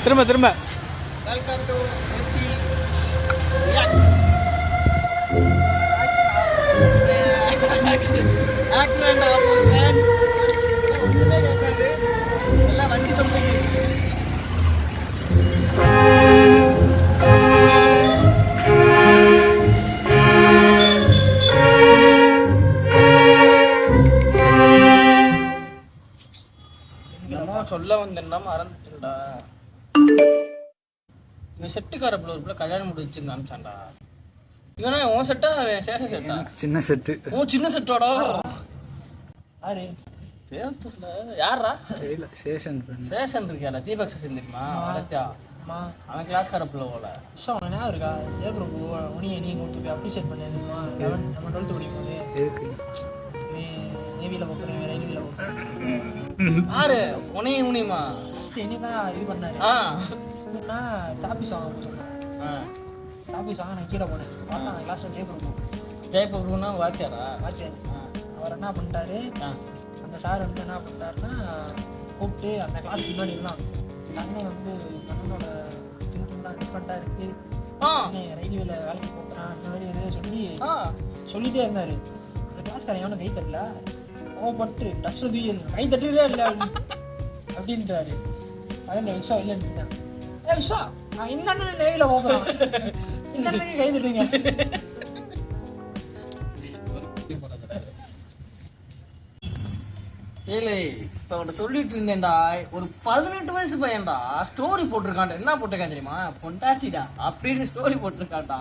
திரும்ப திரும்ப welcome to எல்லாம் வண்டி சொல்றீங்க. சொல்ல வந்தேன்னா மறந்துட்டுடா. இவன் செட்டுக்கார பிள்ளை ஒரு பிள்ளை கல்யாணம் முடிச்சு காமிச்சான்டா. இவனா உன் செட்டா சேஷன் செட்டா? சின்ன செட்டு. உன் சின்ன செட்டோட யாரு பேர் தெரியல. யாரா? சேஷன் சேஷன் இருக்கியாடா? தீபக் சேஷன் தெரியுமா? அழைச்சா அவன் கிளாஸ்கார பிள்ளை போல. என்ன இருக்கா ஜெயபிரபு உனியை நீ கொடுத்து அப்ரிஷியேட் பண்ணிருந்தோமா? நம்ம 12th படிக்கும் போது நேவியில் போகிறேன், ரயில்வேல போகிறேன். யாரு உனைய உனியமா? ஃபஸ்ட்டு என்னதான் இது பண்ணாரு. என்னன்னா சாப்பி சாங் சொன்னேன். சாப்பி சாங் நான் கீழே போனேன். பார்த்தா அந்த கிளாஸில் ஜெயபிரபுனா வாத்தியாரா? வாத்தியார். அவர் என்ன பண்ணிட்டாரு, அந்த சார் வந்து என்ன பண்ணிட்டாருன்னா கூப்பிட்டு அந்த கிளாஸ் முன்னாடி எல்லாம் அண்ணன் வந்து கண்ணனோட திங்கிங்லாம் டிஃப்ரெண்ட்டாக இருக்குது, ரயில்வேல வேலைக்கு போகிறான் அந்த மாதிரி எதுவும் சொல்லிட்டே இருந்தார். அந்த கிளாஸ்காரன் எவனும் கை தட்டல, கோவப்பட்டு டஸ்ட் தூக்கி கை தட்டுறதே இல்லை அப்படின்றாரு. அதே விஷயம் இல்லைன்னு விஷா நான் இந்த அண்ணன் நேவில போகிறேன், இந்த அண்ணனுக்கு கை தட்டுறீங்க. ஏலே இப்போ அவன்கிட்ட சொல்லிட்டு இருந்தேன்டா, ஒரு 18 வயசு பையன்டா ஸ்டோரி போட்டிருக்கான்டா. என்ன போட்டிருக்கான் தெரியுமா? பொண்டாட்டிடா அப்படின்னு ஸ்டோரி போட்டிருக்கான்டா.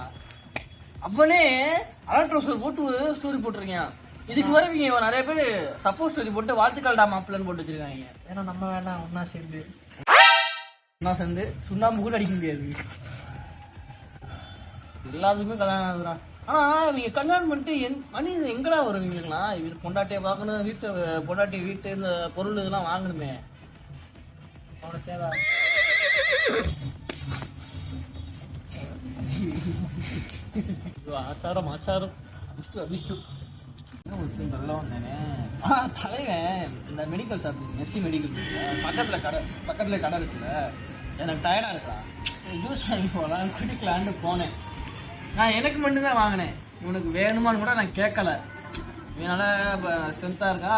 அப்பனே அலட்ரோசர் போட்டு ஸ்டோரி போட்டிருக்கேன். இதுக்கு வரவங்க நிறைய பேர் சப்போஸ் ஸ்டோரி போட்டு வாழ்த்துக்கள்டா மாப்பிள்ளன்னு போட்டு வச்சிருக்காங்க. ஏன்னா நம்ம வேணாம் ஒன்னா சேர்ந்து சுண்ணாம்பு கூட அடிக்க முடியாது. எல்லாத்துக்குமே கல்யாணம் ஆகுதுதான். ஆனா இவங்க கல்யாணம் பண்ணிட்டு மணி எங்கடா வருவீங்களுக்குண்ணா? இது பொண்டாட்டியை பார்க்கணும், பொண்டாட்டி வீட்டு இந்த பொருள் இதெல்லாம் வாங்கணுமே. அவனுக்கு தேவை ஆச்சாரம் விஷ்டு அபிஷ்டு நல்லா வந்தேனே. தலைவன் இந்த மெடிக்கல் ஷாப் எஸ்சி மெடிக்கல் பக்கத்துல கடை இருக்குல்ல, எனக்கு டயர்டா இருக்கா, ஜூஸ் வாங்கி போகலாம் குடிக்கலான்னு போனேன். நான் எனக்கு மட்டும்தான் வாங்கினேன், இவனுக்கு வேணுமான்னு கூட நான் கேட்கல. இதனால இப்போ ஸ்ட்ரென்த்தாக இருக்கா,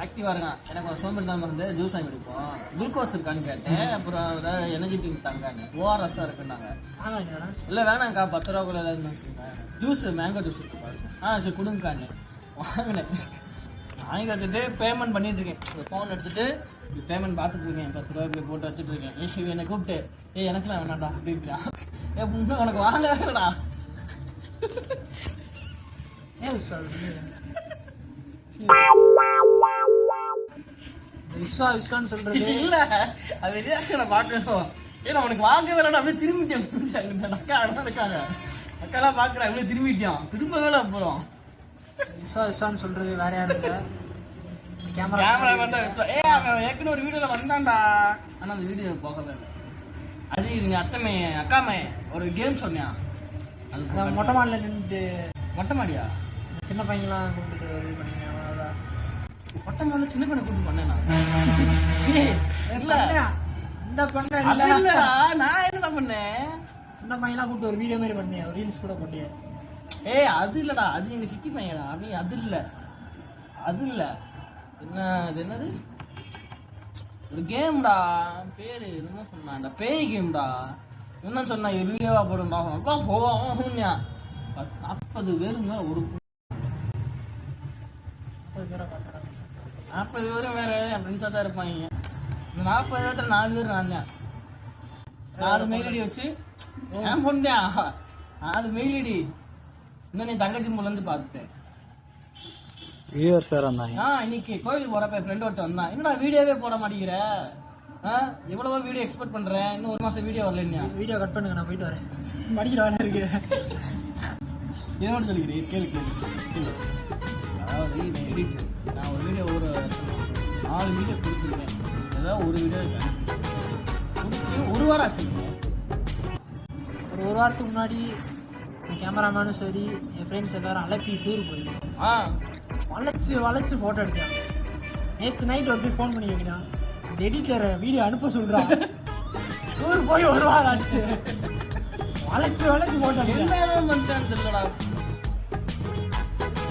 ஆக்டிவாக இருக்கான். எனக்கு ஒரு சோம்பேறித்தனம் வந்து ஜூஸ் வாங்கி கொடுப்போம். குளுக்கோஸ் இருக்கான்னு கேட்டேன். அப்புறம் ஏதாவது எனர்ஜி ட்ரிங்க் தாங்கான்னு ஓஆர்எஸ்ஸாக இருக்குன்னாங்க. இல்லை வேணாங்க்கா 10 ரூபா கூட ஏதாவது ஜூஸ் மேங்கோ ஜூஸ் இருக்கு, சரி கொடுங்கக்கான்னு வாங்கினேன். வாங்கி வச்சுட்டு பேமெண்ட் பண்ணிட்டு இருக்கேன். ஃபோன் எடுத்துட்டு பேமெண்ட் பார்த்துட்டு இருக்கேன். 10 ரூபா இப்படி போட்டு வச்சுட்டு இருக்கேன். என்னை கூப்பிட்டு எனக்குலாம் வேணாண்டா அப்படின்றான். இன்னும் உனக்கு வாங்க வேணா விஸ்வான்னு சொல்றது இல்ல, அது ரியாக்ஷனை பார்க்கணும். ஏன்னா உனக்கு வாங்க வேணாம் அப்படியே திரும்பிட்டேன். அக்கா இருக்காங்க, அக்காலாம் பாக்குறேன் அப்படியே திரும்பிட்டான். திரும்ப வேலை அப்புறம் விஸ்வான்னு சொல்றது வேற யாரும் இல்லை, கேமராமேன் தான் விஸ்வா. அவன் ஏற்கனவே ஒரு வீடியோல வந்தான்டா, ஆனா அந்த வீடியோ போகவே இல்லை. அது இவங்க அத்தமே அக்காமே ஒரு கேம் சொன்னான். மொட்டை மாடில நின்றுட்டு மொட்டை மாடியா சின்ன பையன்லாம் கூப்பிட்டு இது பண்ணீங்க. மொட்டை மாடில சின்ன பையனை கூப்பிட்டு பண்ணேன். இந்த பண்ண நான் என்ன பண்ணேன், சின்ன பையன்லாம் கூப்பிட்டு ஒரு வீடியோ மாதிரி பண்ணேன், ஒரு ரீல்ஸ் கூட போட்டேன். அது இல்லடா, அது எங்க சித்தி பையனா. அப்படி அது இல்ல என்ன, அது என்னது ஒரு கேம்டா, பேரு என்ன சொன்னா, பேய் கேம்டா. என்ன சொன்னா ஒரு வீடியோவா போடும்டா, போவோம் 40 பேருங்க, ஒரு 40 பேரும் வேற என் ஃப்ரெண்ட்ஸா தான் இருப்பாங்க. இந்த 40 பேரத்துல 4 பேர் நான் தான். 4 மெயில் ஐடி வச்சு என் பொண்ணு 4 மெயில் ஐடி. இன்னும் நீ தங்கச்சி மூலம் இருந்து பார்த்துட்டேன். இன்னைக்கு கோயிலுக்கு போறப்ப என் ஃப்ரெண்ட் ஒருத்தர் வந்தான். என்னடா வீடியோவே போட மாட்டேங்கிற, எவ்வளவோ வீடியோ எக்ஸ்பெக்ட் பண்றேன், இன்னும் 1 மாசம் வீடியோ வரல. வீடியோ கட் பண்ணுங்க, நான் போயிட்டு வரேன், படிக்கிற வேலை இருக்கு. என்ன சொல்லிக்கிறேன் கேளு. எடிட்டர். நான் ஒரு வீடியோ 4 வீடியோ கொடுத்துருக்கேன். ஏதாவது ஒரு வீடியோ கொடுத்து 1 வாரம் ஆச்சுங்க. ஒரு வாரத்துக்கு முன்னாடி என் கேமராமேனும் சரி என் ஃப்ரெண்ட்ஸ் எல்லாரும் அலப்பி டூர் போயிருக்கோம். வளைச்சு ஃபோட்டோ எடுக்கிறான். நேற்று நைட் ஒரு ஃபோன் பண்ணி வைக்கிறான், இந்த எடிட்டர் வீடியோ அனுப்ப சொல்கிறான். டூர் போய் 1 வாரம் ஆச்சு, வளைச்சு ஃபோட்டோ எடுக்கிறான். என்ன பண்ணிட்டான்னு தெரியலடா.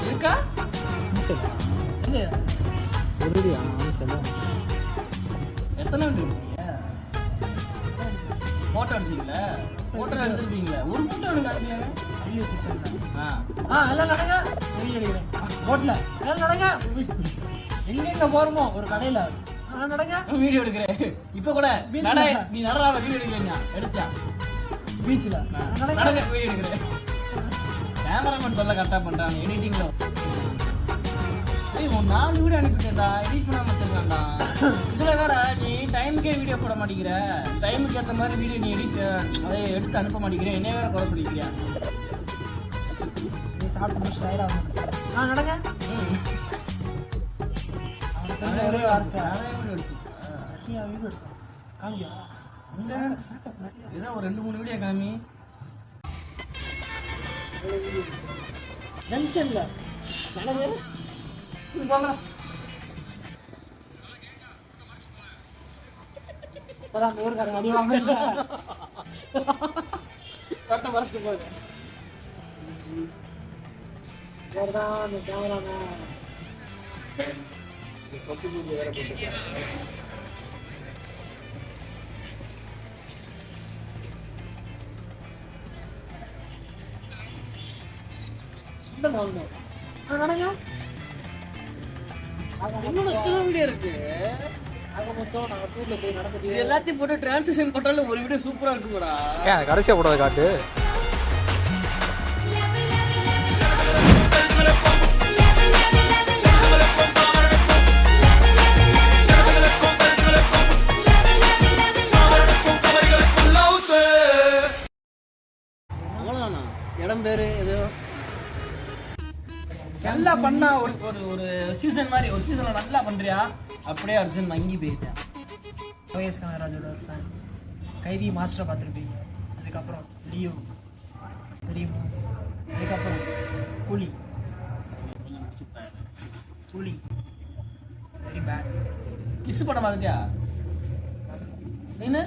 இருக்கா இது எத்தனை எடுத்துருக்கீங்க? ஃபோட்டோ எடுத்தீங்களா? ஃபோட்டோ எடுத்துருப்பீங்களா? ஒரு ஃபோட்டோ எனக்கு அனுப்பியாங்க. வீடியோ சீசன் எல்லாம் நடங்க வீடியோ எடுக்கிறேன். போட்டில் எல்லாம் நடங்க, எங்கெங்க போகிறோமோ ஒரு கடையில் நடங்க வீடியோ எடுக்கிறேன். இப்போ கூட நட, நீ நடராம வீடியோ எடுக்கிறீங்க. எடுத்தா பீச்சில் நடக்க வீடியோ எடுக்கிறேன். கேமராமேன் சொல்ல கரெக்டாக பண்ணுறாங்க எடிட்டிங்கில். ஒரு 4 வீடியோ அனுப்பிட்டேன்டா, எடிட் பண்ணாம வச்சிருக்கான்டா. இதில் வேற நீ டைமுக்கே வீடியோ போட மாட்டேங்கிற, டைமுக்கு ஏற்ற மாதிரி வீடியோ நீ அதை எடுத்து அனுப்ப மாட்டேங்கிற, என்ன வேற குறை சொல்லிக்கிறியா? நீ சாப்பிட்டு முடிச்சு டயர்டாக நடங்க. ஒரே வார்த்தை வீடியோ எடுத்தோம் காமியா இந்த ஏதோ ஒரு 2-3 வீடியோ காமி. ஜங்ஷன்ல நடந்து இப்போதான் அந்த ஊருக்காரங்க அடி வாங்க வருஷத்துக்கு போகுது. வேறுதான் அந்த கேமராமேன் நடங்க. இன்னும் எத்தனை வீடியோ இருக்கு? ஆக மொத்தம் நாங்கள் டூர்ல போய் நடந்துட்டு எல்லாத்தையும் போட்டு டிரான்ஸ்லேஷன் போட்டாலும் ஒரு வீடியோ சூப்பரா இருக்குடா. ஏன் கடைசியாக போடுறத காட்டு. அவ்வளோதானா? இடம் பேரு ஏதோ நல்லா பண்ணா ஒரு சீசன் மாதிரி ஒரு சீசன்ல நல்லா பண்றியா, அப்படியே அர்ஜுன் மங்கி போயிட்டேன். OS கனகராஜோட ஒரு ஃபேன். கைதி மாஸ்டரை பார்த்துருப்பீங்க, அதுக்கப்புறம் லியோ தெரியுமா, அதுக்கப்புறம் கூலி வெரி பேட். கிஸ் படம் பார்த்துட்டியா நீனு?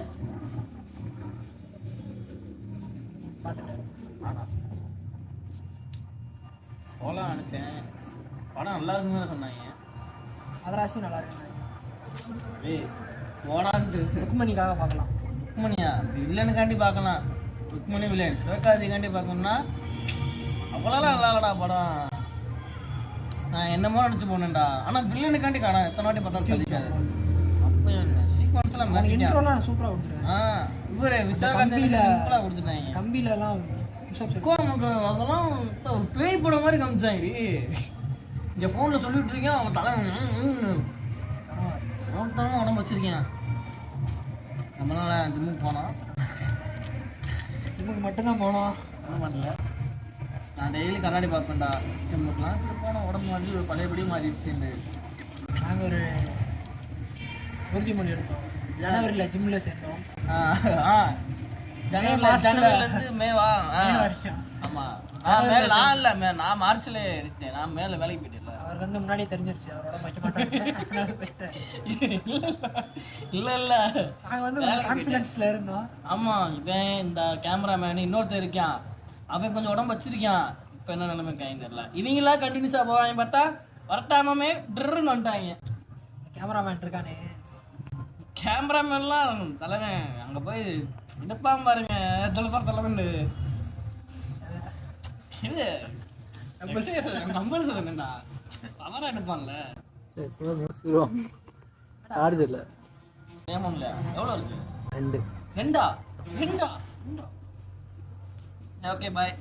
பார்த்துட்டேன். போகலாம் நினச்சேன், படம் நல்லா இருக்குன்னு சொன்னாங்க. அதராசியும் நல்லா இருக்கு. ஏய் போடான்ட்டு ருக்மணிக்காக பார்க்கலாம். ருக்மணியா வில்லனுக்காண்டி பார்க்கலாம். ருக்மணி வில்லன் சிவகார்த்திகாண்டி பார்க்கணும்னா அவ்வளோலாம் நல்லா இல்லடா படம். நான் என்னமோ நினச்சி போனேன்டா, ஆனால் வில்லனுக்காண்டி காணும் எத்தனை வாட்டி பார்த்தாலும் சொல்லிக்காது. அப்போ சீக்வன்ஸ்லாம் இன்ட்ரோலாம் சூப்பராக கொடுத்துருவேன். இவரு விசாகாந்தி சிம்பிளாக கொடுத்துட்டாங்க. கம்பியிலலாம் அதெல்லாம் ஒரு பேய் படம் மாதிரி காமிச்சாங்க. இங்கே ஃபோனில் சொல்லிட்டு இருக்கேன், அவன் தலை உடம்பு வச்சிருக்கேன். நம்மளால ஜிம்முக்கு போனோம், ஜிம்முக்கு மட்டும்தான் போனோம். ஒன்றும் பண்ணல. நான் டெய்லி கண்ணாடி பார்ப்பேன்டா ஜிம்முக்குலாம். போனோம் உடம்பு மாதிரி பழையபடி மாறிடுச்சு. நாங்கள் ஒரு உறுதிமொழி எடுத்தோம், ஜனவரியில் ஜிம்மில் சேர்ந்தோம். ஜனவரிலேருந்து மேவா வரைக்கும். ஆமாம் நான் இல்லை நான் மார்ச்ல எடுத்தேன். நான் மேலே வேலைக்கு போயிட்டேன். அவருக்கு வந்து முன்னாடியே தெரிஞ்சிருச்சு அவரோட வைக்க மாட்டாங்க. இல்லை இல்லை நாங்கள் வந்து கான்ஃபிடென்ஸில் இருந்தோம். ஆமாம் இவன் இந்த கேமராமேன் இன்னொருத்தர் இருக்கான், அவன் கொஞ்சம் உடம்பு வச்சிருக்கான். இப்போ என்ன நிலைமை காயும் தெரியல. இவங்களாம் கண்டினியூஸாக போவாங்க, பார்த்தா வரட்டாமே ட்ருன்னு வந்துட்டாங்க. கேமராமேன் இருக்கானே, கேமராமேன்லாம் தலைவன் அங்கே போய் எடுப்பான் பாருங்க, தலைவண்டு இது நம்பர் சொல்லுங்கடா, பவரா எடுப்பான்ல. சார்ஜ் இல்லை. ஏமாம்ல எவ்வளோ இருக்கு? 2. ரெண்டா? Okay bye.